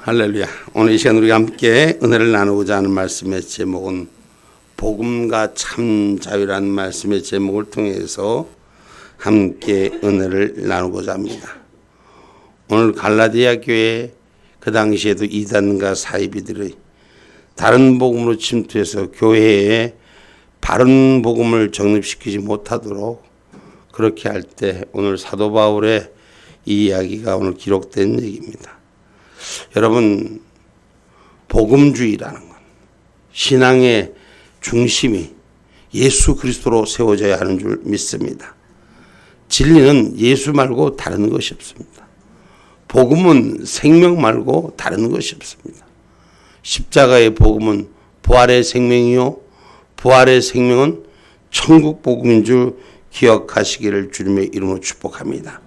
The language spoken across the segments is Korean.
할렐루야. 오늘 이 시간 우리가 함께 은혜를 나누고자 하는 말씀의 제목은 복음과 참 자유라는 말씀의 제목을 통해서 함께 은혜를 나누고자 합니다. 오늘 갈라디아 교회 그 당시에도 이단과 사이비들이 다른 복음으로 침투해서 교회에 바른 복음을 정립시키지 못하도록 그렇게 할 때 오늘 사도 바울의 이 이야기가 오늘 기록된 얘기입니다. 여러분, 복음주의라는 건 신앙의 중심이 예수 그리스도로 세워져야 하는 줄 믿습니다. 진리는 예수 말고 다른 것이 없습니다. 복음은 생명 말고 다른 것이 없습니다. 십자가의 복음은 부활의 생명이요 부활의 생명은 천국 복음인 줄 기억하시기를 주님의 이름으로 축복합니다.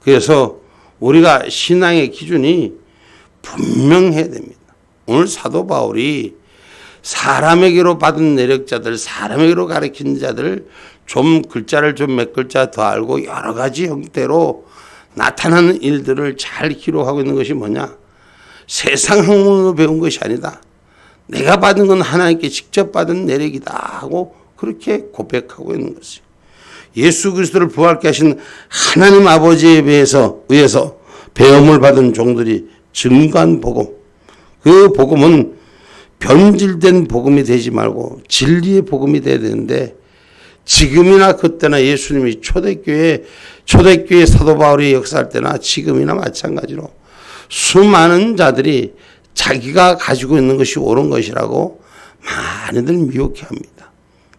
그래서 우리가 신앙의 기준이 분명해야 됩니다. 오늘 사도 바울이 사람에게로 받은 내력자들, 사람에게로 가르친 자들 좀 글자를 좀 몇 글자 더 알고 여러 가지 형태로 나타나는 일들을 잘 기록하고 있는 것이 뭐냐? 세상 학문으로 배운 것이 아니다. 내가 받은 건 하나님께 직접 받은 내력이다 하고 그렇게 고백하고 있는 것이요. 예수 그리스도를 부활케 하신 하나님 아버지에 의해서 배움을 받은 종들이 증거한 복음, 그 복음은 변질된 복음이 되지 말고 진리의 복음이 돼야 되는데 지금이나 그때나 예수님이 초대교회 사도 바울이 역사할 때나 지금이나 마찬가지로 수많은 자들이 자기가 가지고 있는 것이 옳은 것이라고 많이들 미혹해합니다.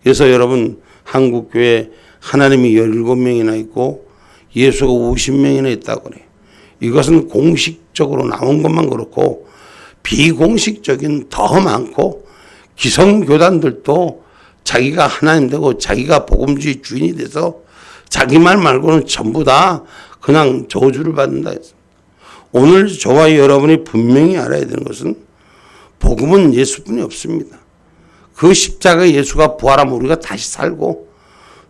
그래서 여러분, 한국교회 하나님이 17명이나 있고 예수가 50명이나 있다고 그래요. 이것은 공식적으로 나온 것만 그렇고 비공식적인 더 많고 기성교단들도 자기가 하나님 되고 자기가 복음주의 주인이 돼서 자기 말 말고는 전부 다 그냥 저주를 받는다 했습니다. 오늘 저와 여러분이 분명히 알아야 되는 것은 복음은 예수뿐이 없습니다. 그 십자가 예수가 부활하면 우리가 다시 살고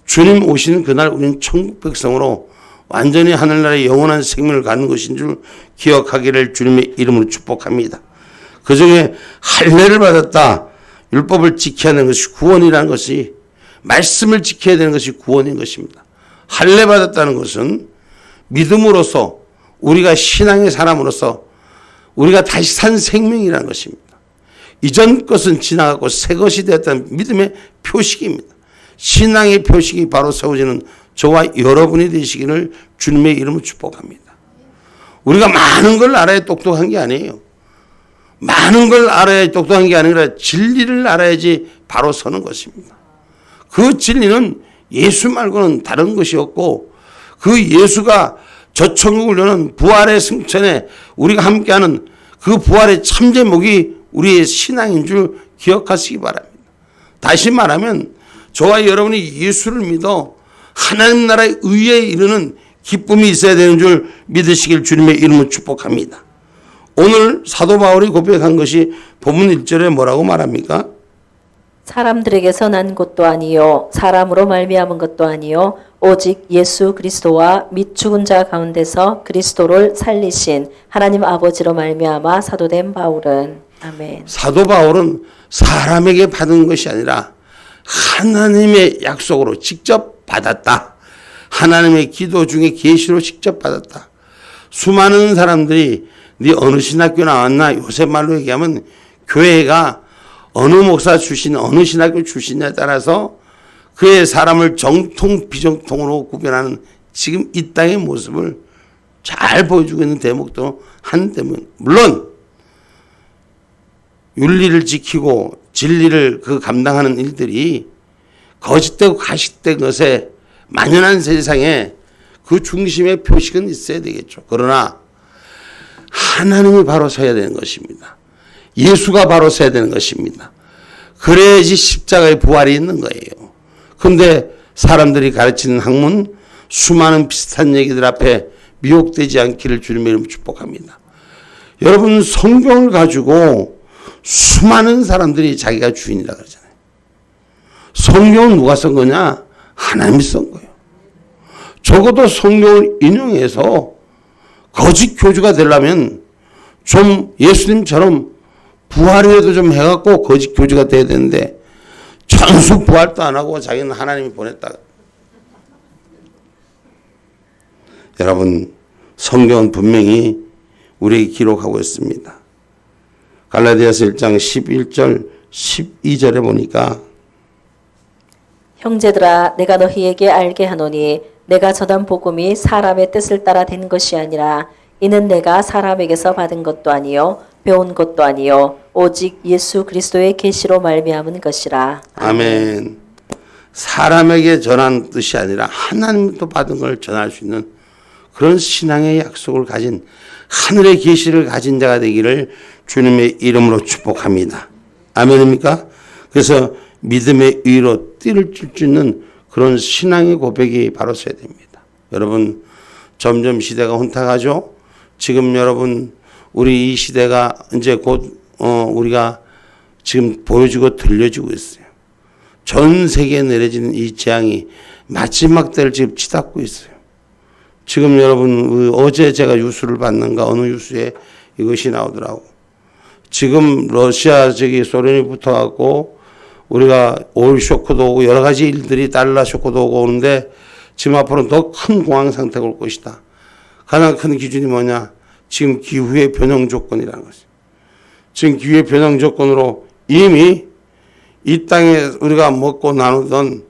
주님 오시는 그날 우리는 천국 백성으로 완전히 하늘나라의 영원한 생명을 갖는 것인 줄 기억하기를 주님의 이름으로 축복합니다. 그 중에 할례를 받았다. 율법을 지켜야 하는 것이 구원이라는 것이, 말씀을 지켜야 되는 것이 구원인 것입니다. 할례 받았다는 것은 믿음으로써 우리가 신앙의 사람으로서 우리가 다시 산 생명이라는 것입니다. 이전 것은 지나가고 새 것이 되었다는 믿음의 표식입니다. 신앙의 표식이 바로 세워지는 저와 여러분이 되시기를 주님의 이름으로 축복합니다. 우리가 많은 걸 알아야 똑똑한 게 아니에요. 많은 걸 알아야 똑똑한 게 아니라 진리를 알아야지 바로 서는 것입니다. 그 진리는 예수 말고는 다른 것이 없고 그 예수가 저 천국을 여는 부활의 승천에 우리가 함께하는 그 부활의 참 제목이 우리의 신앙인 줄 기억하시기 바랍니다. 다시 말하면 저와 여러분이 예수를 믿어 하나님 나라의 의에 이르는 기쁨이 있어야 되는 줄 믿으시길 주님의 이름으로 축복합니다. 오늘 사도 바울이 고백한 것이 본문 1절에 뭐라고 말합니까? 사람들에게서 난 것도 아니요 사람으로 말미암은 것도 아니요 오직 예수 그리스도와 및 죽은 자 가운데서 그리스도를 살리신 하나님 아버지로 말미암아 사도된 바울은. 아멘. 사도 바울은 사람에게 받은 것이 아니라 하나님의 약속으로 직접 받았다. 하나님의 기도 중에 계시로 직접 받았다. 수많은 사람들이 네 어느 신학교 나왔나, 요새 말로 얘기하면 교회가 어느 목사 출신, 어느 신학교 출신에 따라서 그의 사람을 정통 비정통으로 구별하는 지금 이 땅의 모습을 잘 보여주고 있는 대목도 한 대목. 물론 윤리를 지키고 진리를 감당하는 일들이 거짓되고 가식된 것에 만연한 세상에 그 중심의 표식은 있어야 되겠죠. 그러나 하나님이 바로 서야 되는 것입니다. 예수가 바로 서야 되는 것입니다. 그래야지 십자가의 부활이 있는 거예요. 그런데 사람들이 가르치는 학문, 수많은 비슷한 얘기들 앞에 미혹되지 않기를 주님의 이름으로 축복합니다. 여러분, 성경을 가지고 수많은 사람들이 자기가 주인이라 그러잖아요. 성경은 누가 쓴 거냐? 하나님이 쓴 거예요. 적어도 성경을 인용해서 거짓 교주가 되려면 좀 예수님처럼 부활이라도 좀 해갖고 거짓 교주가 돼야 되는데 전수 부활도 안 하고 자기는 하나님이 보냈다. 여러분, 성경은 분명히 우리에게 기록하고 있습니다. 갈라디아서 1장 11절 12절에 보니까 형제들아 내가 너희에게 알게 하노니 내가 전한 복음이 사람의 뜻을 따라 된 것이 아니라 이는 내가 사람에게서 받은 것도 아니요 배운 것도 아니요 오직 예수 그리스도의 계시로 말미암은 것이라. 아멘. 사람에게 전한 뜻이 아니라 하나님부터 받은 걸 전할 수 있는 그런 신앙의 약속을 가진 하늘의 계시를 가진 자가 되기를 주님의 이름으로 축복합니다. 아멘입니까? 그래서 믿음의 의로 띠를 칠 수 있는 그런 신앙의 고백이 바로 서야 됩니다. 여러분, 점점 시대가 혼탁하죠? 지금 여러분, 우리 이 시대가 이제 곧 우리가 지금 보여지고 들려지고 있어요. 전 세계에 내려지는 이 재앙이 마지막 때를 지금 치닫고 있어요. 지금 여러분, 어제 제가 뉴스를 봤는가 어느 뉴스에 이것이 나오더라고. 지금 러시아 소련이 붙어갖고 우리가 오일 쇼크도 오고 여러 가지 일들이 달러 쇼크도 오고 오는데 지금 앞으로는 더 큰 공황 상태가 올 것이다. 가장 큰 기준이 뭐냐? 지금 기후의 변형 조건이라는 것이죠. 지금 기후의 변형 조건으로 이미 이 땅에 우리가 먹고 나누던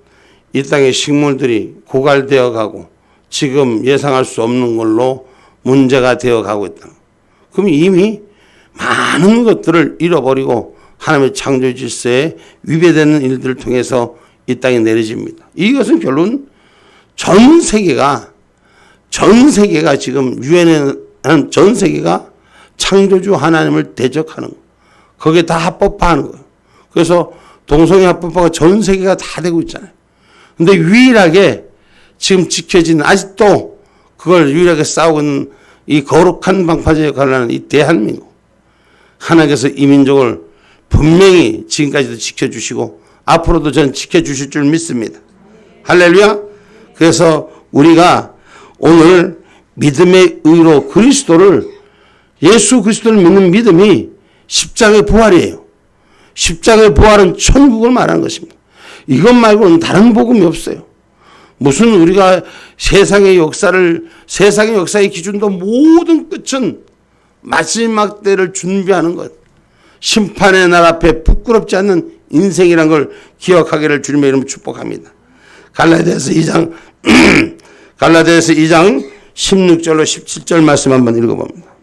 이 땅의 식물들이 고갈되어 가고 지금 예상할 수 없는 걸로 문제가 되어 가고 있다. 그럼 이미 많은 것들을 잃어버리고 하나님의 창조 질서에 위배되는 일들을 통해서 이 땅에 내려집니다. 이것은 결론 전 세계가 지금 유엔에 하는 전 세계가 창조주 하나님을 대적하는 거. 거기에 다 합법화하는 거예요. 그래서 동성애 합법화가 전 세계가 다 되고 있잖아요. 근데 유일하게 지금 지켜진 아직도 그걸 유일하게 싸우고 있는 이 거룩한 방파제에 관한 이 대한민국. 하나님께서 이 민족을 분명히 지금까지도 지켜주시고 앞으로도 전 지켜주실 줄 믿습니다. 할렐루야. 그래서 우리가 오늘 믿음의 의로 예수 그리스도를 믿는 믿음이 십자가의 부활이에요. 십자가의 부활은 천국을 말하는 것입니다. 이것 말고는 다른 복음이 없어요. 무슨 우리가 세상의 역사의 기준도 모든 끝은 마지막 때를 준비하는 것. 심판의 날 앞에 부끄럽지 않는 인생이란 걸 기억하기를 주님의 이름으로 축복합니다. 갈라디아서 2장 16절로 17절 말씀 한번 읽어봅니다.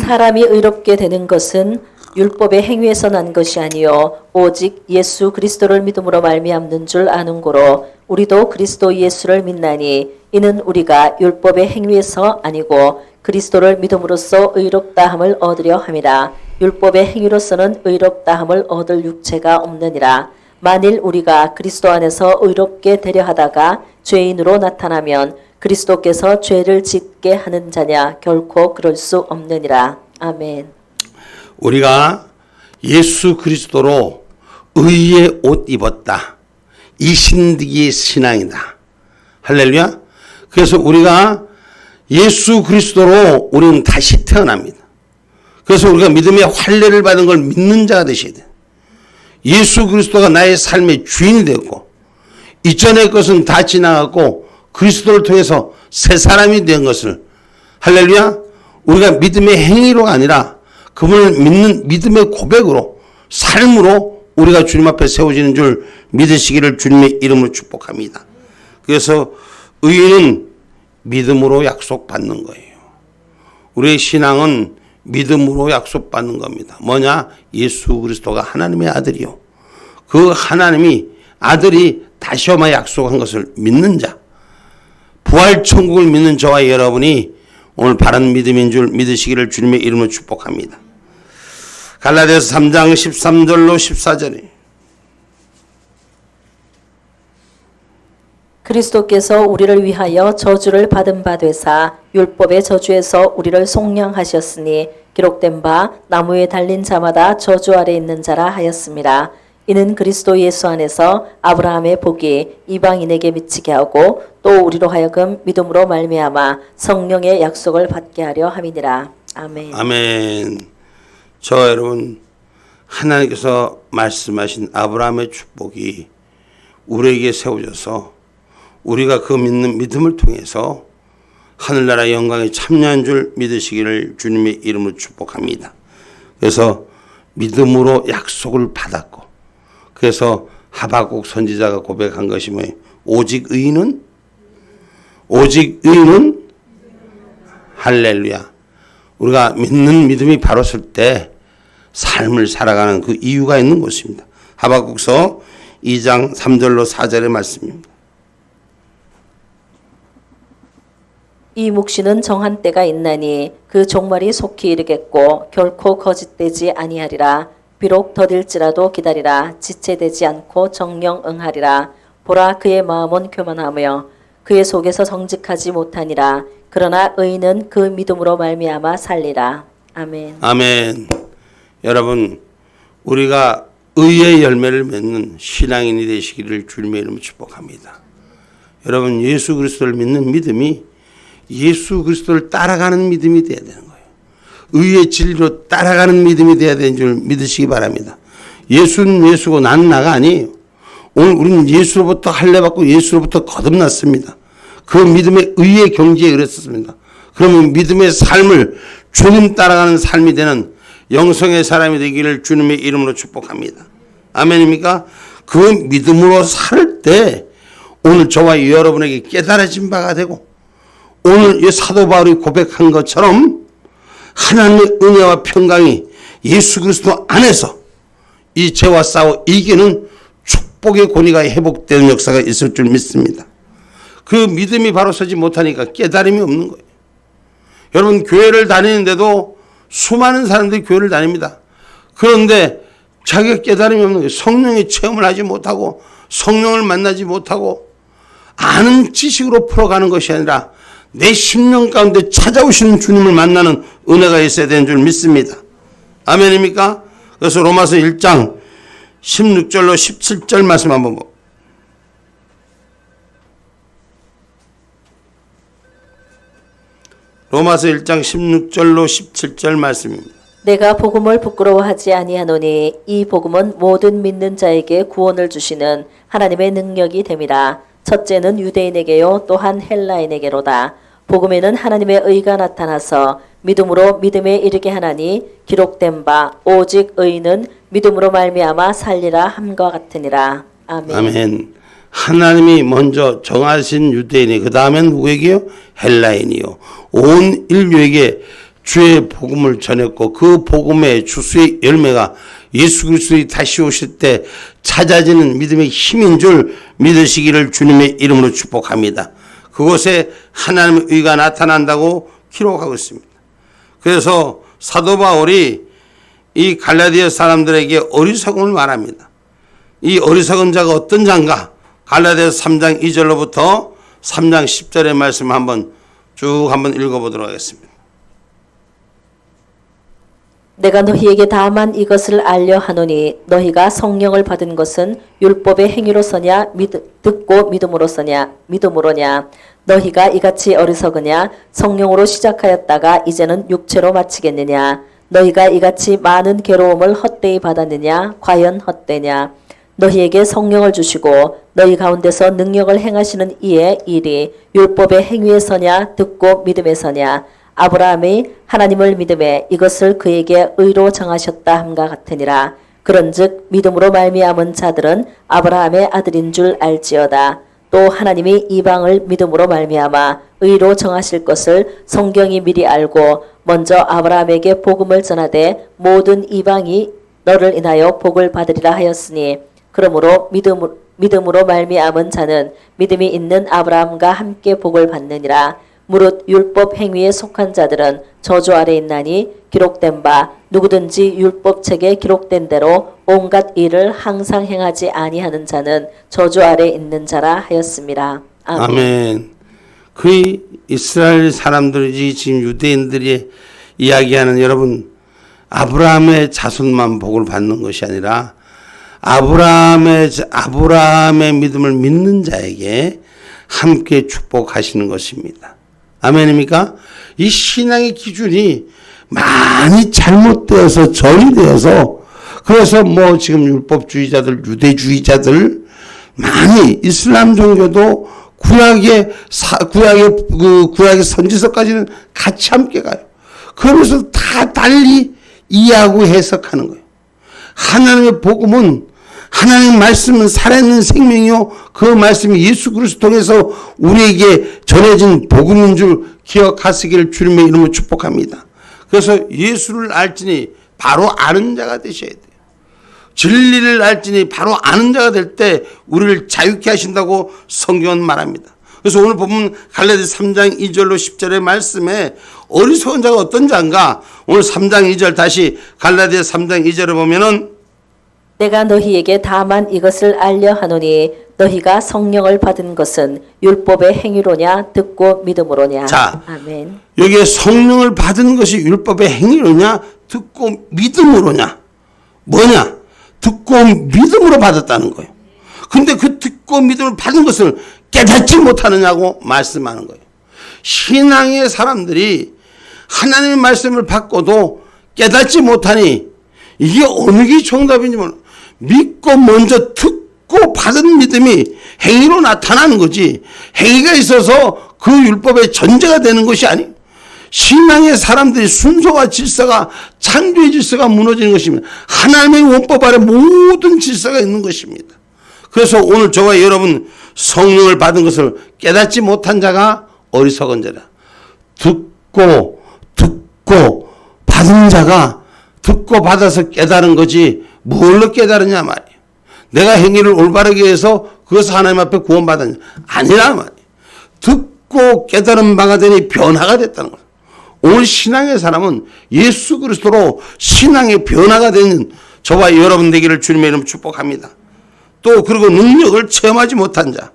사람이 의롭게 되는 것은 율법의 행위에서 난 것이 아니요 오직 예수 그리스도를 믿음으로 말미암는 줄 아는 고로 우리도 그리스도 예수를 믿나니 이는 우리가 율법의 행위에서 아니고 그리스도를 믿음으로써 의롭다함을 얻으려 함이라. 율법의 행위로서는 의롭다함을 얻을 육체가 없느니라. 만일 우리가 그리스도 안에서 의롭게 되려 하다가 죄인으로 나타나면 그리스도께서 죄를 짓게 하는 자냐? 결코 그럴 수 없느니라. 아멘. 우리가 예수 그리스도로 의의 옷 입었다. 이 신득이 신앙이다. 할렐루야. 그래서 우리가 예수 그리스도로 우리는 다시 태어납니다. 그래서 우리가 믿음의 할례를 받은 걸 믿는 자가 되셔야 돼요. 예수 그리스도가 나의 삶의 주인이 되었고 이전의 것은 다 지나갔고 그리스도를 통해서 새 사람이 된 것을 할렐루야. 우리가 믿음의 행위로가 아니라 그분을 믿는 믿음의 고백으로 삶으로 우리가 주님 앞에 세워지는 줄 믿으시기를 주님의 이름으로 축복합니다. 그래서 의인은 믿음으로 약속받는 거예요. 우리의 신앙은 믿음으로 약속받는 겁니다. 뭐냐? 예수 그리스도가 하나님의 아들이요. 그 하나님이 아들이 다시 오마 약속한 것을 믿는 자, 부활천국을 믿는 저와 여러분이 오늘 바른 믿음인 줄 믿으시기를 주님의 이름으로 축복합니다. 갈라디아서 3장 13절로 14절에 그리스도께서 우리를 위하여 저주를 받은 바 되사 율법의 저주에서 우리를 속량하셨으니 기록된 바 나무에 달린 자마다 저주 아래 있는 자라 하였습니다. 이는 그리스도 예수 안에서 아브라함의 복이 이방인에게 미치게 하고 또 우리로 하여금 믿음으로 말미암아 성령의 약속을 받게 하려 함이니라. 아멘. 아멘. 저 여러분, 하나님께서 말씀하신 아브라함의 축복이 우리에게 세워져서 우리가 그 믿는 믿음을 통해서 하늘나라 영광에 참여한 줄 믿으시기를 주님의 이름으로 축복합니다. 그래서 믿음으로 약속을 받았고, 그래서 하박국 선지자가 고백한 것이 뭐예요? 오직 의인은 할렐루야. 우리가 믿는 믿음이 바로 설 때 삶을 살아가는 그 이유가 있는 것입니다. 하박국서 2장 3절로 4절의 말씀입니다. 이 묵시는 정한 때가 있나니 그 종말이 속히 이르겠고 결코 거짓되지 아니하리라. 비록 더딜지라도 기다리라. 지체되지 않고 정령 응하리라. 보라, 그의 마음은 교만하며 그의 속에서 정직하지 못하니라. 그러나 의인은 그 믿음으로 말미암아 살리라. 아멘. 아멘. 여러분, 우리가 의의 열매를 맺는 신앙인이 되시기를 주님의 이름으로 축복합니다. 여러분, 예수 그리스도를 믿는 믿음이 예수 그리스도를 따라가는 믿음이 되어야 되는 거예요. 의의 진리로 따라가는 믿음이 되어야 되는 줄 믿으시기 바랍니다. 예수는 예수고 나는 나가 아니에요. 오늘 우리는 예수로부터 할례받고 예수로부터 거듭났습니다. 그 믿음의 의의 경지에 이르렀습니다. 그러면 믿음의 삶을 주님 따라가는 삶이 되는 영성의 사람이 되기를 주님의 이름으로 축복합니다. 아멘입니까? 그 믿음으로 살 때 오늘 저와 여러분에게 깨달아진 바가 되고, 오늘 이 사도 바울이 고백한 것처럼 하나님의 은혜와 평강이 예수 그리스도 안에서 이 죄와 싸워 이기는 축복의 권위가 회복되는 역사가 있을 줄 믿습니다. 그 믿음이 바로 서지 못하니까 깨달음이 없는 거예요. 여러분, 교회를 다니는데도 수많은 사람들이 교회를 다닙니다. 그런데 자기가 깨달음이 없는 거예요. 성령의 체험을 하지 못하고 성령을 만나지 못하고 아는 지식으로 풀어가는 것이 아니라 내 심령 가운데 찾아오시는 주님을 만나는 은혜가 있어야 되는 줄 믿습니다. 아멘입니까? 그래서 로마서 1장 16절로 17절 말씀 한번 보고. 로마서 1장 16절로 17절 말씀입니다. 내가 복음을 부끄러워하지 아니하노니 이 복음은 모든 믿는 자에게 구원을 주시는 하나님의 능력이 됨이라. 첫째는 유대인에게요 또한 헬라인에게로다. 복음에는 하나님의 의가 나타나서 믿음으로 믿음에 이르게 하나니 기록된 바 오직 의인은 믿음으로 말미암아 살리라 함과 같으니라. 아멘. 아멘. 하나님이 먼저 정하신 유대인이 그 다음엔 누구에게요? 헬라인이요. 온 인류에게 주의 복음을 전했고 그 복음의 주수의 열매가 예수 그리스도의 다시 오실 때 찾아지는 믿음의 힘인 줄 믿으시기를 주님의 이름으로 축복합니다. 그곳에 하나님의 의가 나타난다고 기록하고 있습니다. 그래서 사도 바울이 이 갈라디아 사람들에게 어리석음을 말합니다. 이 어리석은 자가 어떤 자인가? 갈라디아서 3장 2절로부터 3장 10절의 말씀 한번 읽어보도록 하겠습니다. 내가 너희에게 다만 이것을 알려 하노니 너희가 성령을 받은 것은 율법의 행위로서냐 듣고 믿음으로냐 너희가 이같이 어리석으냐 성령으로 시작하였다가 이제는 육체로 마치겠느냐 너희가 이같이 많은 괴로움을 헛되이 받았느냐 과연 헛되냐 너희에게 성령을 주시고 너희 가운데서 능력을 행하시는 이의 일이 율법의 행위에서냐 듣고 믿음에서냐 아브라함이 하나님을 믿음에 이것을 그에게 의로 정하셨다 함과 같으니라. 그런즉 믿음으로 말미암은 자들은 아브라함의 아들인 줄 알지어다. 또 하나님이 이방을 믿음으로 말미암아 의로 정하실 것을 성경이 미리 알고 먼저 아브라함에게 복음을 전하되 모든 이방이 너를 인하여 복을 받으리라 하였으니 그러므로 믿음으로 말미암은 자는 믿음이 있는 아브라함과 함께 복을 받느니라. 무릇 율법 행위에 속한 자들은 저주 아래 있나니 기록된 바 누구든지 율법책에 기록된 대로 온갖 일을 항상 행하지 아니하는 자는 저주 아래 있는 자라 하였습니다. 아멘. 아멘. 그 이스라엘 사람들이 지금 유대인들이 이야기하는 여러분 아브라함의 자손만 복을 받는 것이 아니라 아브라함의 믿음을 믿는 자에게 함께 축복하시는 것입니다. 아멘입니까? 이 신앙의 기준이 많이 잘못되어서 전이되어서 그래서 뭐 지금 율법주의자들, 유대주의자들 많이 이슬람 종교도 구약의 선지서까지는 같이 함께 가요. 그러면서 다 달리 이해하고 해석하는 거예요. 하나님의 복음은 하나님의 말씀은 살아있는 생명이요 그 말씀이 예수 그리스도 통해서 우리에게 전해진 복음인 줄 기억하시기를 주님의 이름으로 축복합니다. 그래서 예수를 알지니 바로 아는 자가 되셔야 돼요. 진리를 알지니 바로 아는 자가 될 때 우리를 자유케 하신다고 성경은 말합니다. 그래서 오늘 보면 갈라디아서 3장 2절로 10절의 말씀에 어리석은 자가 어떤 자인가? 오늘 3장 2절 다시 갈라디아서 3장 2절을 보면은 내가 너희에게 다만 이것을 알려 하노니 너희가 성령을 받은 것은 율법의 행위로냐 듣고 믿음으로냐. 자, 아멘. 여기에 성령을 받은 것이 율법의 행위로냐 듣고 믿음으로냐. 뭐냐? 듣고 믿음으로 받았다는 거예요. 근데 그 듣고 믿음을 받은 것을 깨닫지 못하느냐고 말씀하는 거예요. 신앙의 사람들이 하나님의 말씀을 받고도 깨닫지 못하니 이게 어느 게 정답인지 몰라. 믿고 먼저 듣고 받은 믿음이 행위로 나타나는 거지 행위가 있어서 그 율법의 전제가 되는 것이 아니에요. 신앙의 사람들이 순서와 질서가 창조의 질서가 무너지는 것입니다. 하나님의 원법 아래 모든 질서가 있는 것입니다. 그래서 오늘 저와 여러분 성령을 받은 것을 깨닫지 못한 자가 어리석은 자라. 듣고 받은 자가 듣고 받아서 깨달은 거지 뭘로 깨달으냐 말이에요. 내가 행위를 올바르게 해서 그것을 하나님 앞에 구원받았냐 아니라 말이에요. 듣고 깨달은 바가 되니 변화가 됐다는 거예요. 오늘 신앙의 사람은 예수 그리스도로 신앙의 변화가 되는 저와 여러분 되기를 주님의 이름으로 축복합니다. 또 그리고 능력을 체험하지 못한 자,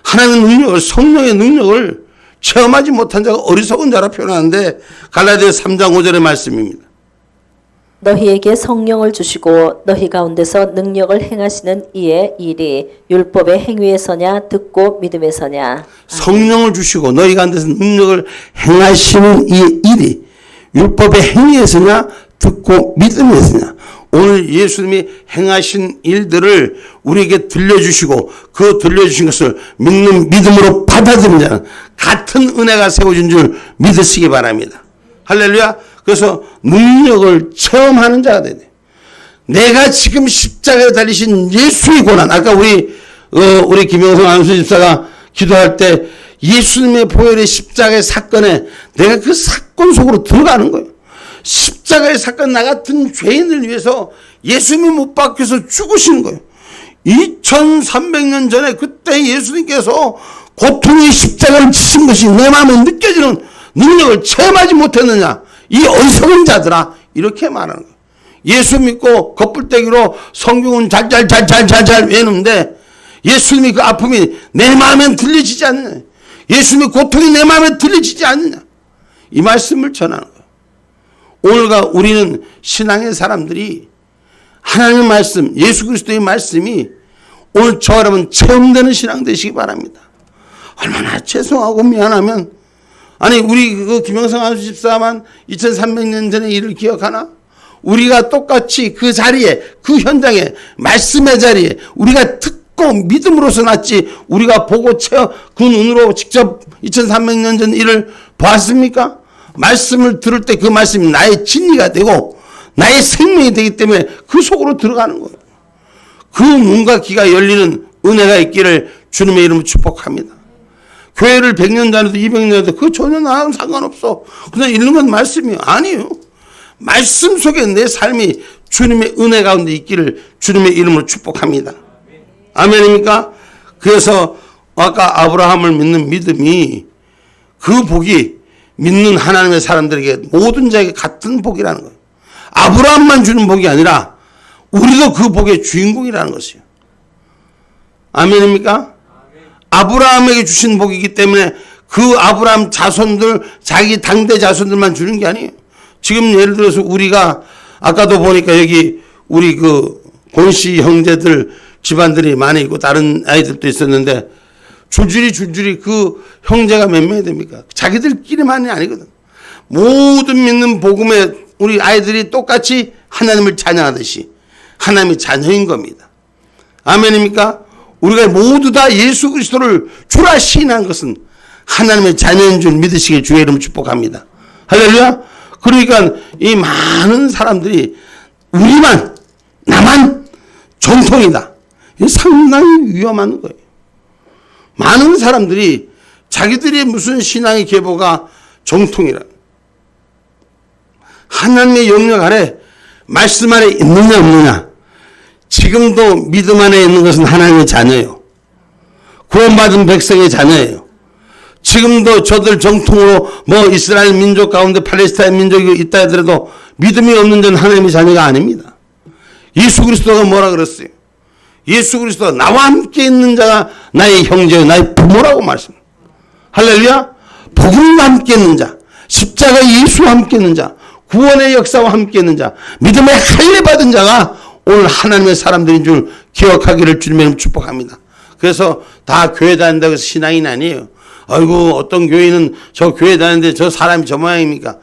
하나님의 능력을 성령의 능력을 체험하지 못한 자가 어리석은 자라 표현하는데 갈라디아서 3장 5절의 말씀입니다. 너희에게 성령을 주시고 너희 가운데서 능력을 행하시는 이의 일이 율법의 행위에서냐 듣고 믿음에서냐. 성령을 주시고 너희 가운데서 능력을 행하시는 이의 일이 율법의 행위에서냐 듣고 믿음에서냐. 오늘 예수님이 행하신 일들을 우리에게 들려주시고 그 들려주신 것을 믿는 믿음으로 받아들이는 자는 같은 은혜가 세워진 줄 믿으시기 바랍니다. 할렐루야. 그래서 능력을 체험하는 자가 되네. 내가 지금 십자가에 달리신 예수의 고난. 아까 우리 김영성 안수 집사가 기도할 때 예수님의 보혈의 십자가의 사건에 내가 그 사건 속으로 들어가는 거예요. 십자가의 사건 나 같은 죄인을 위해서 예수님이 못 박혀서 죽으시는 거예요. 2300년 전에 그때 예수님께서 고통의 십자가를 지신 것이 내 마음에 느껴지는 능력을 체험하지 못했느냐. 이 어리석은 자들아 이렇게 말하는 거예요. 예수 믿고 겉불대기로 성경은 잘 외우는데 예수님이 그 아픔이 내 마음에 들려지지 않느냐. 예수님의 고통이 내 마음에 들려지지 않느냐. 이 말씀을 전하는 거예요. 오늘과 우리는 신앙의 사람들이 하나님의 말씀 예수 그리스도의 말씀이 오늘 저와 여러분 체험되는 신앙 되시기 바랍니다. 얼마나 죄송하고 미안하면 아니 우리 그 김영성 안수 집사만 2300년 전의 일을 기억하나? 우리가 똑같이 그 자리에 그 현장에 말씀의 자리에 우리가 듣고 믿음으로서 났지 우리가 보고 그 눈으로 직접 2300년 전 일을 보았습니까? 말씀을 들을 때 그 말씀이 나의 진리가 되고 나의 생명이 되기 때문에 그 속으로 들어가는 거예요. 그 눈과 귀가 열리는 은혜가 있기를 주님의 이름으로 축복합니다. 교회를 100년 다녀도 200년 다녀도 그 전혀 나랑 상관없어. 그냥 읽는 건 말씀이에요. 아니에요. 말씀 속에 내 삶이 주님의 은혜 가운데 있기를 주님의 이름으로 축복합니다. 아멘입니까? 그래서 아까 아브라함을 믿는 믿음이 그 복이 믿는 하나님의 사람들에게 모든 자에게 같은 복이라는 거예요. 아브라함만 주는 복이 아니라 우리도 그 복의 주인공이라는 것이에요. 아멘입니까? 아브라함에게 주신 복이기 때문에 그 아브라함 자손들 자기 당대 자손들만 주는 게 아니에요. 지금 예를 들어서 우리가 아까도 보니까 여기 우리 그 본씨 형제들 집안들이 많이 있고 다른 아이들도 있었는데 줄줄이 그 형제가 몇 명이 됩니까? 자기들끼리만이 아니거든. 모든 믿는 복음에 우리 아이들이 똑같이 하나님을 찬양하듯이 하나님의 자녀인 겁니다. 아멘입니까? 우리가 모두 다 예수 그리스도를 주라 시인한 것은 하나님의 자녀인 줄 믿으시길 주의 이름으로 축복합니다. 할렐루야. 그러니까 이 많은 사람들이 나만 정통이다. 이게 상당히 위험한 거예요. 많은 사람들이 자기들의 무슨 신앙의 계보가 정통이라. 하나님의 영역 아래 말씀 안에 있느냐 없느냐. 지금도 믿음 안에 있는 것은 하나님의 자녀예요. 구원받은 백성의 자녀예요. 지금도 저들 정통으로 이스라엘 민족 가운데 팔레스타인 민족이 있다 하더라도 믿음이 없는 자는 하나님의 자녀가 아닙니다. 예수 그리스도가 뭐라 그랬어요? 예수 그리스도가 나와 함께 있는 자가 나의 형제요 나의 부모라고 말씀합니다. 할렐루야. 복음과 함께 있는 자, 십자가 예수와 함께 있는 자, 구원의 역사와 함께 있는 자, 믿음의 할례 받은 자가 오늘 하나님의 사람들인 줄 기억하기를 주님의 축복합니다. 그래서 다 교회 다닌다고 해서 신앙인 아니에요. 아이고 어떤 교회는 저 교회 다니는데 저 사람이 저 모양입니까?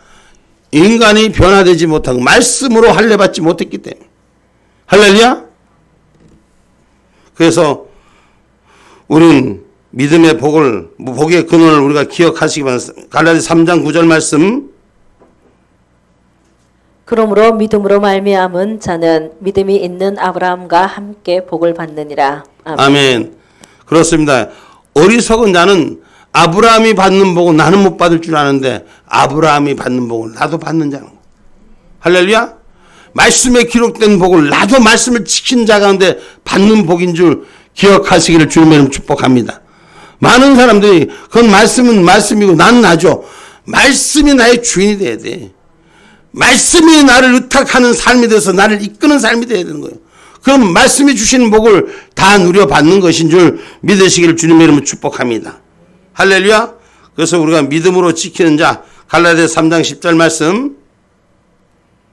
인간이 변화되지 못하고 말씀으로 할례 받지 못했기 때문에. 할렐루야. 그래서 우리는 믿음의 복의 근원을 우리가 기억하시기 바랍니다. 갈라디아서 3장 9절 말씀. 그러므로 믿음으로 말미암은 자는 믿음이 있는 아브라함과 함께 복을 받느니라. 아멘. 아멘. 그렇습니다. 어리석은 자는 아브라함이 받는 복은 나는 못 받을 줄 아는데 아브라함이 받는 복을 나도 받는 자는 거예요. 할렐루야. 말씀에 기록된 복을 나도 말씀을 지킨 자 가운데 받는 복인 줄 기억하시기를 주님의 이름 축복합니다. 많은 사람들이 그건 말씀은 말씀이고 나는 나죠. 말씀이 나의 주인이 돼야 돼. 말씀이 나를 의탁하는 삶이 돼서 나를 이끄는 삶이 돼야 되는 거예요. 그럼 말씀이 주시는 복을 다 누려받는 것인 줄 믿으시기를 주님의 이름으로 축복합니다. 할렐루야. 그래서 우리가 믿음으로 지키는 자 갈라디아서 3장 10절 말씀.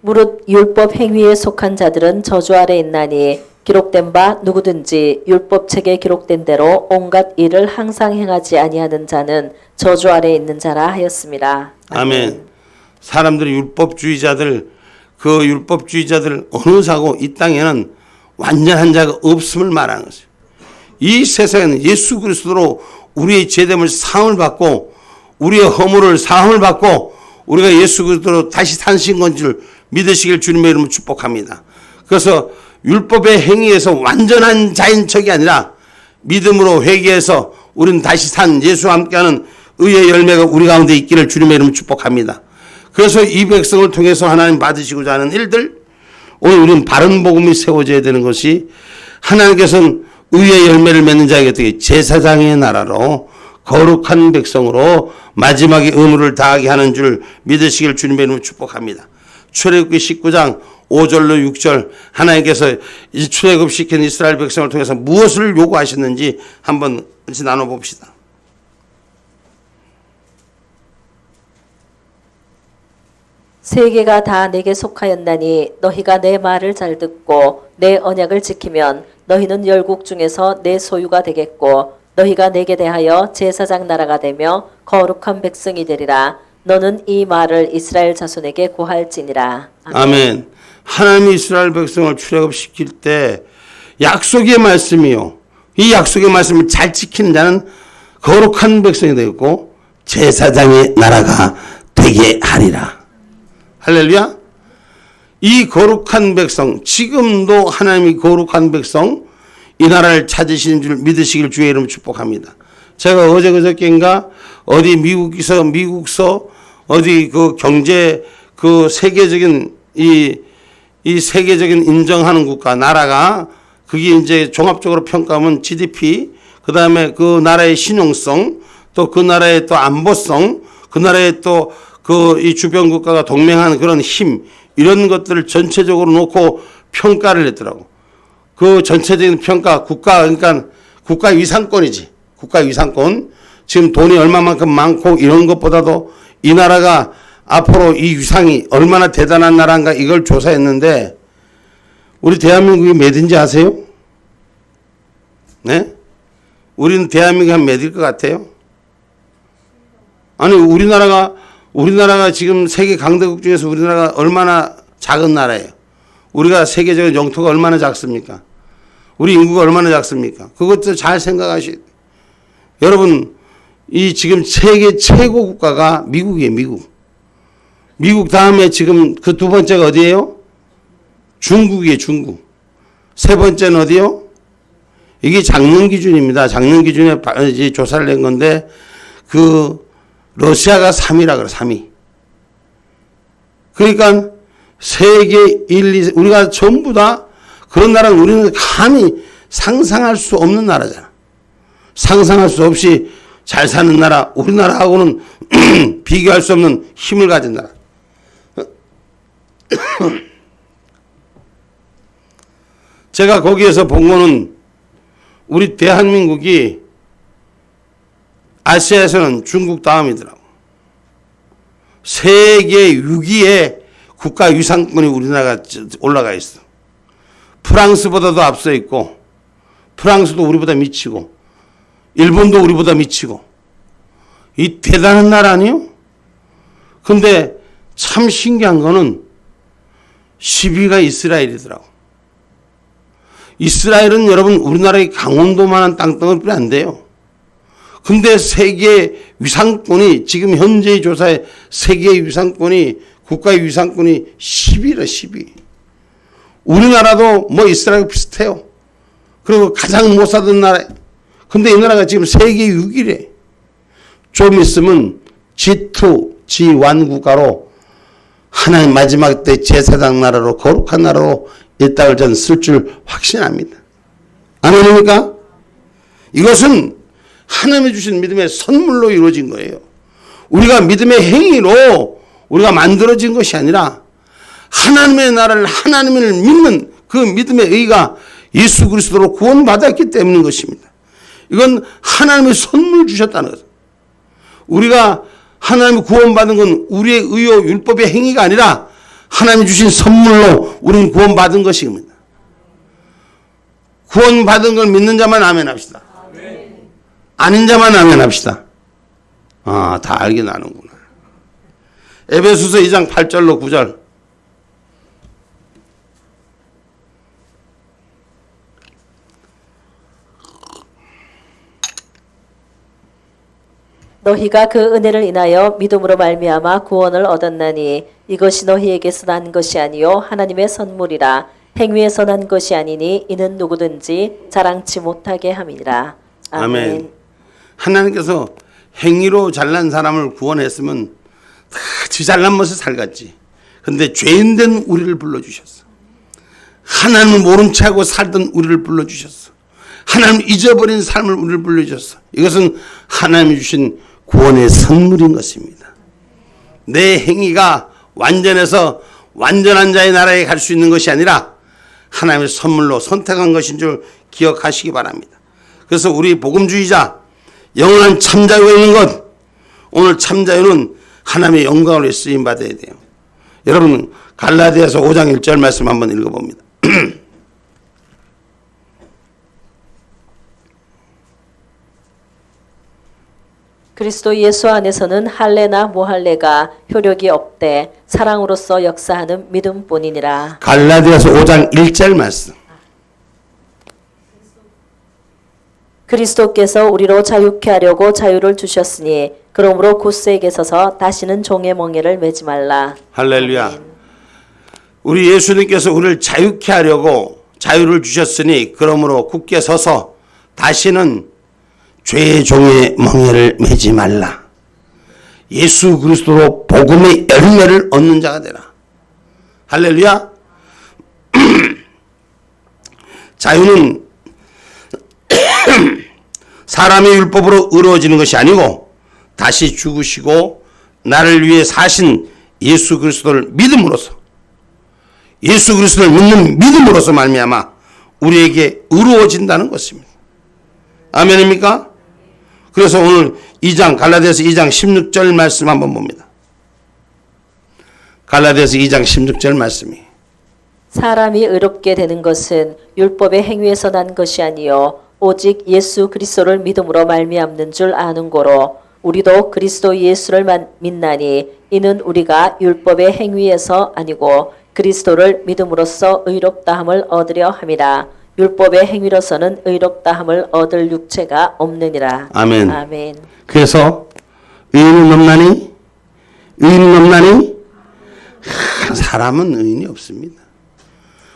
무릇 율법 행위에 속한 자들은 저주 아래 있나니 기록된 바 누구든지 율법책에 기록된 대로 온갖 일을 항상 행하지 아니하는 자는 저주 아래 있는 자라 하였습니다. 아멘. 사람들이 율법주의자들 어느 사고 이 땅에는 완전한 자가 없음을 말하는 것이에요. 이 세상에는 예수 그리스도로 우리의 죄됨을 사함을 받고 우리의 허물을 사함을 받고 우리가 예수 그리스도로 다시 산신 건 줄 믿으시길 주님의 이름으로 축복합니다. 그래서 율법의 행위에서 완전한 자인 척이 아니라 믿음으로 회개해서 우리는 다시 산 예수와 함께하는 의의 열매가 우리 가운데 있기를 주님의 이름으로 축복합니다. 그래서 이 백성을 통해서 하나님 받으시고자 하는 일들, 오늘 우리는 바른 복음이 세워져야 되는 것이 하나님께서는 의의 열매를 맺는 자에게 어떻게 제사장의 나라로 거룩한 백성으로 마지막에 의무를 다하게 하는 줄 믿으시길 주님의 이름으로 축복합니다. 출애굽기 19장 5절로 6절 하나님께서 이 출애굽시킨 이스라엘 백성을 통해서 무엇을 요구하셨는지 한번 같이 나눠봅시다. 세계가 다 내게 속하였나니 너희가 내 말을 잘 듣고 내 언약을 지키면 너희는 열국 중에서 내 소유가 되겠고 너희가 내게 대하여 제사장 나라가 되며 거룩한 백성이 되리라. 너는 이 말을 이스라엘 자손에게 고할지니라. 아멘. 아멘. 하나님이 이스라엘 백성을 출애굽시킬 때 약속의 말씀이요. 이 약속의 말씀을 잘 지키는 자는 거룩한 백성이 되고 제사장의 나라가 되게 하리라. 할렐루야. 이 거룩한 백성, 지금도 하나님이 거룩한 백성, 이 나라를 찾으시는 줄 믿으시길 주의 이름으로 축복합니다. 제가 어제 그저께인가 어디 미국서 어디 그 경제 그 세계적인 이 세계적인 인정하는 국가 나라가 그게 이제 종합적으로 평가하면 GDP, 그 다음에 그 나라의 신용성, 또 그 나라의 또 안보성, 그 나라의 또 그 이 주변 국가가 동맹하는 그런 힘, 이런 것들을 전체적으로 놓고 평가를 했더라고. 그 전체적인 평가, 그러니까 국가 위상권이지. 국가 위상권. 지금 돈이 얼마만큼 많고 이런 것보다도 이 나라가 앞으로 이 위상이 얼마나 대단한 나라인가 이걸 조사했는데 우리 대한민국이 몇인지 아세요? 네? 우리는 대한민국이 한 몇일 것 같아요? 아니, 우리나라가 지금 세계 강대국 중에서 우리나라가 얼마나 작은 나라예요? 우리가 세계적인 영토가 얼마나 작습니까? 우리 인구가 얼마나 작습니까? 그것도 잘 생각하시고. 여러분, 이 지금 세계 최고 국가가 미국이에요, 미국. 미국 다음에 지금 그 두 번째가 어디예요? 중국이에요, 중국. 세 번째는 어디요? 이게 작년 기준입니다. 작년 기준에 이제 조사를 낸 건데, 러시아가 3위라 그래, 3위. 그러니까 세계 1, 2, 우리가 전부 다 그런 나라는 우리는 감히 상상할 수 없는 나라잖아. 상상할 수 없이 잘 사는 나라, 우리나라하고는 비교할 수 없는 힘을 가진 나라. 제가 거기에서 본 거는 우리 대한민국이 아시아에서는 중국 다음이더라고. 세계 6위의 국가 유산권이 우리나라가 올라가 있어. 프랑스보다도 앞서 있고, 프랑스도 우리보다 미치고, 일본도 우리보다 미치고, 이 대단한 나라 아니요? 근데 참 신기한 거는 10위가 이스라엘이더라고. 이스라엘은 여러분 우리나라의 강원도만한 땅덩어리뿐이 안 돼요. 근데 세계 위상권이 지금 현재의 조사에 세계 위상권이 국가의 위상권이 10위라 10위. 우리나라도 뭐 이스라엘 비슷해요. 그리고 가장 못 사던 나라. 근데 이 나라가 지금 세계 6위래. 좀 있으면 G2, G1 국가로 하나님 마지막 때 제사장 나라로 거룩한 나라로 이 땅을 전 쓸 줄 확신합니다. 아멘입니까? 이것은 하나님이 주신 믿음의 선물로 이루어진 거예요. 우리가 믿음의 행위로 우리가 만들어진 것이 아니라 하나님의 나라를 하나님을 믿는 그 믿음의 의가 예수 그리스도로 구원받았기 때문인 것입니다. 이건 하나님의 선물 주셨다는 거죠. 우리가 하나님이 구원받은 건 우리의 의요 율법의 행위가 아니라 하나님이 주신 선물로 우리는 구원받은 것입니다. 구원받은 걸 믿는 자만 아멘합시다. 아닌 자만 아멘합시다. 아, 다 알긴 아는구나. 에베소서 2장 8절로 9절. 너희가 그 은혜를 인하여 믿음으로 말미암아 구원을 얻었나니 이것이 너희에게서 난 것이 아니요 하나님의 선물이라. 행위에서 난 것이 아니니 이는 누구든지 자랑치 못하게 함이니라. 아멘. 하나님께서 행위로 잘난 사람을 구원했으면 다 지 잘난 모습 살겠지. 근데 죄인된 우리를 불러주셨어. 하나님을 모른 채하고 살던 우리를 불러주셨어. 하나님 잊어버린 삶을 우리를 불러주셨어. 이것은 하나님이 주신 구원의 선물인 것입니다. 내 행위가 완전해서 완전한 자의 나라에 갈 수 있는 것이 아니라 하나님의 선물로 선택한 것인 줄 기억하시기 바랍니다. 그래서 우리 복음주의자 영원한 참자유가 있는 것, 오늘 참자유는 하나님의 영광을 위해 쓰임받아야 돼요. 여러분 갈라디아서 5장 1절 말씀 한번 읽어봅니다. 그리스도 예수 안에서는 할례나 무할례가 효력이 없되 사랑으로서 역사하는 믿음뿐이니라. 갈라디아서 5장 1절 말씀. 그리스도께서 우리로 자유케 하려고 자유를 주셨으니 그러므로 굳세게 서서 다시는 종의 멍에를 매지 말라. 할렐루야. 아멘. 우리 예수님께서 우리를 자유케 하려고 자유를 주셨으니 그러므로 굳게 서서 다시는 죄의 종의 멍에를 매지 말라. 예수 그리스도로 복음의 열매를 얻는 자가 되라. 할렐루야. 자유는 사람의 율법으로 이루어지는 것이 아니고 다시 죽으시고 나를 위해 사신 예수 그리스도를 믿음으로써, 예수 그리스도를 믿는 믿음으로써 말미암아 우리에게 이루어진다는 것입니다. 아멘입니까? 그래서 오늘 2장 갈라디아서 2장 16절 말씀 한번 봅니다. 갈라디아서 2장 16절 말씀이 사람이 의롭게 되는 것은 율법의 행위에서 난 것이 아니요 오직 예수 그리스도를 믿음으로 말미암는 줄 아는 고로 우리도 그리스도 예수를 믿나니 이는 우리가 율법의 행위에서 아니고 그리스도를 믿음으로써 의롭다함을 얻으려 함이라. 율법의 행위로서는 의롭다함을 얻을 육체가 없느니라. 아멘. 아멘. 그래서 의인은 없나니? 의인은 없나니? 사람은 의인이 없습니다.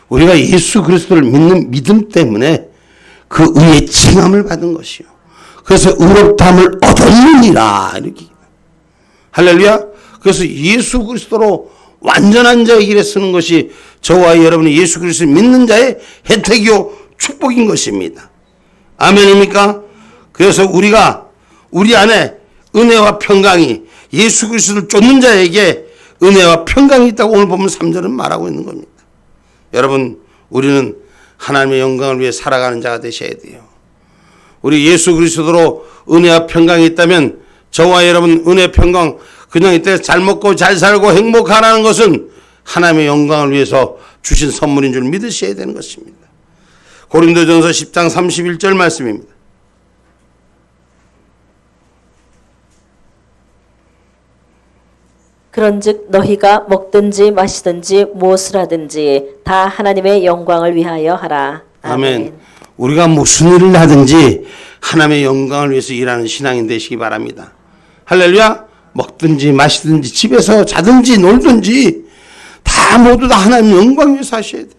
우리가 예수 그리스도를 믿는 믿음 때문에 그 의의 칭함을 받은 것이요. 그래서 의롭다함을 얻었느니라. 이렇게. 할렐루야. 그래서 예수 그리스도로 완전한 자의 길에 쓰는 것이 저와 여러분이 예수 그리스도를 믿는 자의 혜택이요 축복인 것입니다. 아멘입니까? 그래서 우리가 우리 안에 은혜와 평강이 예수 그리스도를 쫓는 자에게 은혜와 평강이 있다고 오늘 보면 3절은 말하고 있는 겁니다. 여러분, 우리는 하나님의 영광을 위해 살아가는 자가 되셔야 돼요. 우리 예수 그리스도로 은혜와 평강이 있다면 저와 여러분 은혜 평강 그냥 이때 잘 먹고 잘 살고 행복하라는 것은 하나님의 영광을 위해서 주신 선물인 줄 믿으셔야 되는 것입니다. 고린도전서 10장 31절 말씀입니다. 그런즉 너희가 먹든지 마시든지 무엇을 하든지 다 하나님의 영광을 위하여 하라. 아멘. 우리가 무슨 일을 하든지 하나님의 영광을 위해서 일하는 신앙인 되시기 바랍니다. 할렐루야. 먹든지 마시든지 집에서 자든지 놀든지 다 모두 다 하나님 영광 위해서 하셔야 돼요.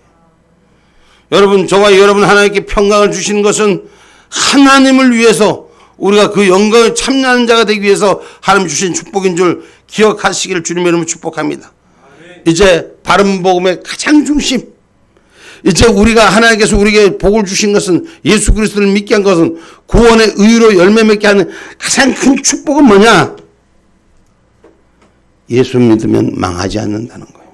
여러분, 저와 여러분 하나님께 평강을 주시는 것은 하나님을 위해서 우리가 그 영광을 참여하는 자가 되기 위해서 하나님 주신 축복인 줄 기억하시기를 주님의 이름으로 축복합니다. 이제 바른 복음의 가장 중심, 이제 우리가 하나님께서 우리에게 복을 주신 것은 예수 그리스도를 믿게 한 것은 구원의 의로 열매 맺게 하는 가장 큰 축복은 뭐냐? 예수 믿으면 망하지 않는다는 거예요.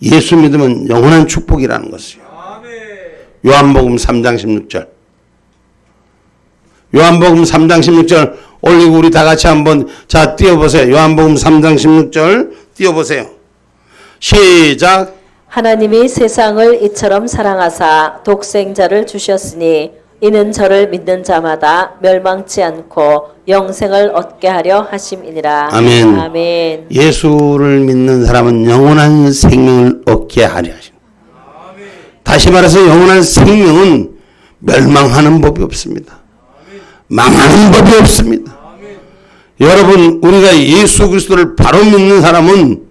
예수 믿으면 영원한 축복이라는 것이요. 요한복음 3장 16절. 요한복음 3장 16절 올리고 우리 다 같이 한번 자 띄워보세요. 요한복음 3장 16절 띄워보세요. 시작. 하나님이 세상을 이처럼 사랑하사 독생자를 주셨으니 이는 저를 믿는 자마다 멸망치 않고 영생을 얻게 하려 하심이니라. 아멘. 아멘. 예수를 믿는 사람은 영원한 생명을 얻게 하려 하십니다. 다시 말해서 영원한 생명은 멸망하는 법이 없습니다. 망하는 법이 없습니다. 여러분, 우리가 예수 그리스도를 바로 믿는 사람은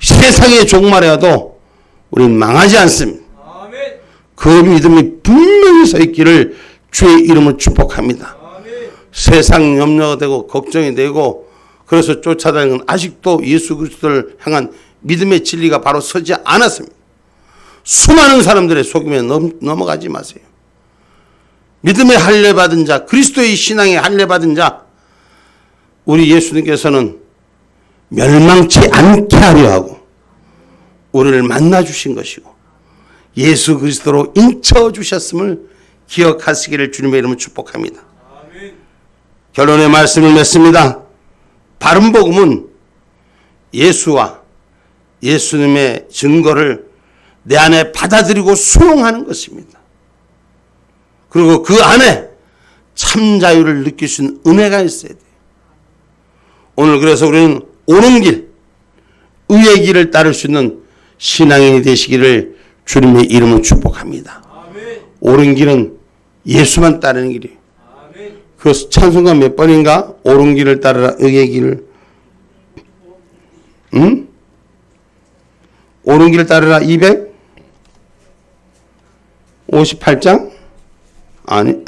세상의 종말에도 우리는 망하지 않습니다. 그 믿음이 분명히 서 있기를 주의 이름으로 축복합니다. 세상 염려가 되고 걱정이 되고 그래서 쫓아다니는 건 아직도 예수 그리스도를 향한 믿음의 진리가 바로 서지 않았습니다. 수많은 사람들의 속임에 넘어가지 마세요. 믿음의 할례 받은 자, 그리스도의 신앙에 할례 받은 자, 우리 예수님께서는 멸망치 않게 하려 하고 우리를 만나 주신 것이고 예수 그리스도로 인쳐 주셨음을 기억하시기를 주님의 이름으로 축복합니다. 결론의 말씀을 맺습니다. 바른 복음은 예수와 예수님의 증거를 내 안에 받아들이고 수용하는 것입니다. 그리고 그 안에 참 자유를 느낄 수 있는 은혜가 있어야 돼요. 오늘 그래서 우리는 옳은 길, 의의 길을 따를 수 있는 신앙인이 되시기를 주님의 이름으로 축복합니다. 옳은 길은 예수만 따르는 길이에요. 그 찬송가 몇 번인가? 옳은 길을 따르라, 의의 길을. 응? 옳은 길을 따르라 258장? 아니